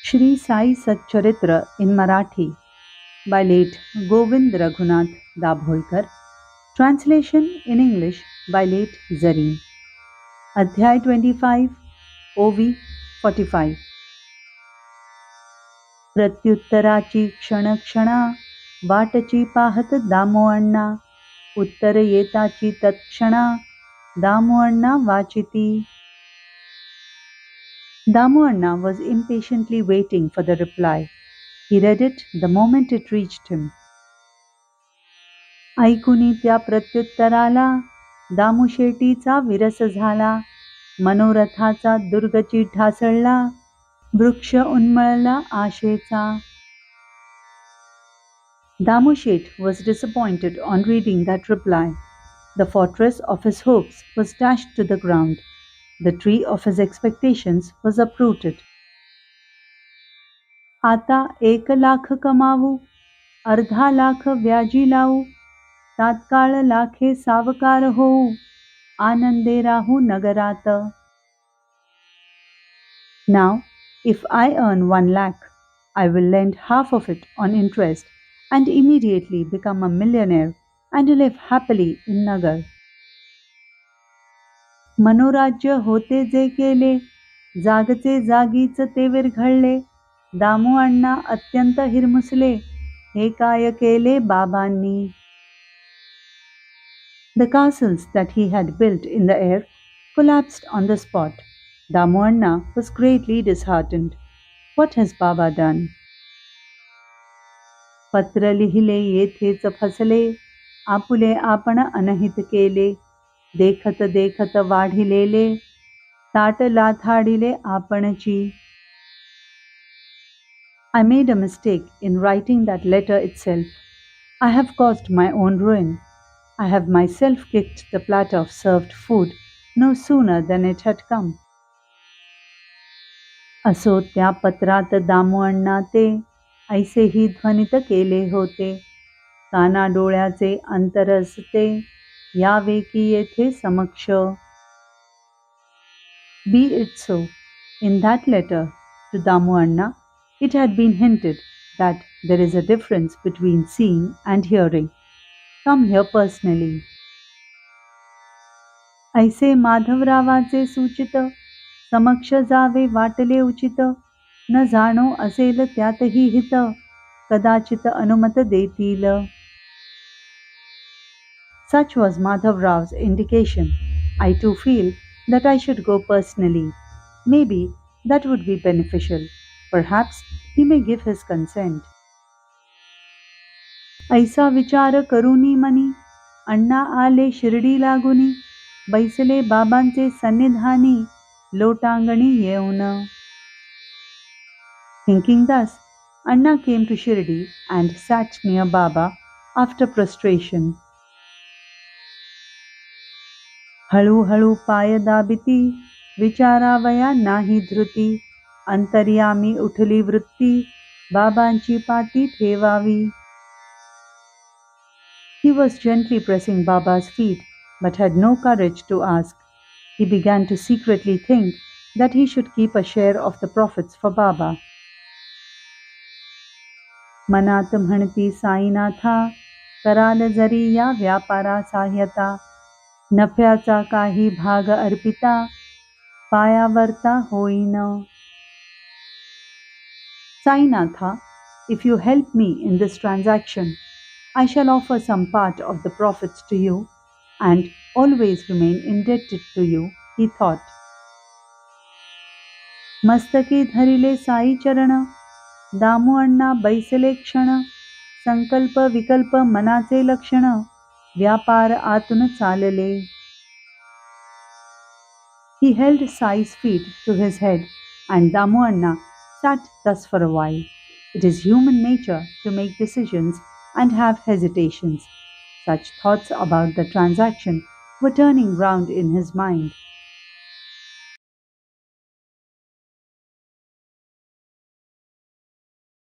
Shri Sai Satcharitra in Marathi by late Govind Raghunath Dabholkar. Translation in English by late Zarine. Adhyay 25, OV 45. प्रत्युत्तराची क्षणक्षणा वाटची पाहत दामोअण्णा उत्तर येताची तत्क्षणा दामोअण्णा वाचिती. Damu was impatiently waiting for the reply. He read it the moment it reached him. ऐकुनी त्या प्रत्युत्तराला दामुशेटीचा विरस झाला. मनोरथाचा दुर्गची ढासळला. वृक्ष उन्मळला आशेचा. Damushet was disappointed on reading that reply. The fortress of his hopes was dashed to the ground. The tree of his expectations was uprooted. आता 1,00,000 कमावू, अर्धा लाख व्याजी लावू, तात्काळ लाखे सावकार होऊ, आनंदे राहू नगरात. Now, if I earn 1,00,000, I will lend half of it on interest and immediately become a millionaire and live happily in Nagar. मनोराज्य होते जे केले, जागचे जागीच ते विरघळले. दामुअण्णा अत्यंत हिरमुसले, हे काय केले बाबांनी. The castles that he had built in the air collapsed on the spot. Damuanna was greatly disheartened. What has Baba done? पत्र लिहिले येथेच फसले, आपुले आपण अनहित केले. देखत देखत वाढिलेले, ताट लाथाडिले आपणची. I made a mistake in writing that letter itself. I have caused my own ruin. I have myself kicked the platter of served food no sooner than it had come. असो त्या पत्रात दामुअण्णा ते ऐसेही ध्वनित केले होते. काना डोळ्याचे अंतरस ते यावे की येथे समक्ष. Be it so. In that letter to Damuanna, it had been hinted that there is a difference between seeing and hearing. Come here personally. ऐसे माधवरावाचे सूचित, समक्ष जावे वाटले उचित, न जाणो असेल त्यातही हित, कदाचित अनुमत देतील. Such was Madhav Rao's indication. I too feel that I should go personally. Maybe that would be beneficial. Perhaps he may give his consent. ऐसा विचार करूनी मनी, अण्णा आले शिर्डी लागुनी, बैसले बाबांचे सन्निधानी, लोटांगणी येऊन. Thinking thus, Anna came to Shirdi and sat near Baba after prostration. हळूहळू पाय दाबिती, विचारावया नाही धृती, अंतर्यामी उठली वृत्ती, बाबांची पाती ठेवावी. He was gently pressing Baba's feet, but had no courage to ask. He began to secretly think that he should keep a share of the profits for Baba. मनात म्हणती साईनाथा, कराल जरी या व्यापारा सहाय्यता, नफ्याचा काही भाग अर्पिता, पायावरता होईन. Sainatha, if you help me in this transaction, I shall offer some part of the profits to you and always remain indebted to you, he thought. मस्तकी धरिले Sai चरण, दामुअण्णा बैसले क्षण, संकल्प विकल्प मनाचे लक्षण, व्यापार आतून चालले. He held Sai's feet to his head and Damuanna sat thus for a while. It is human nature to make decisions and have hesitations. Such thoughts about the transaction were turning round in his mind.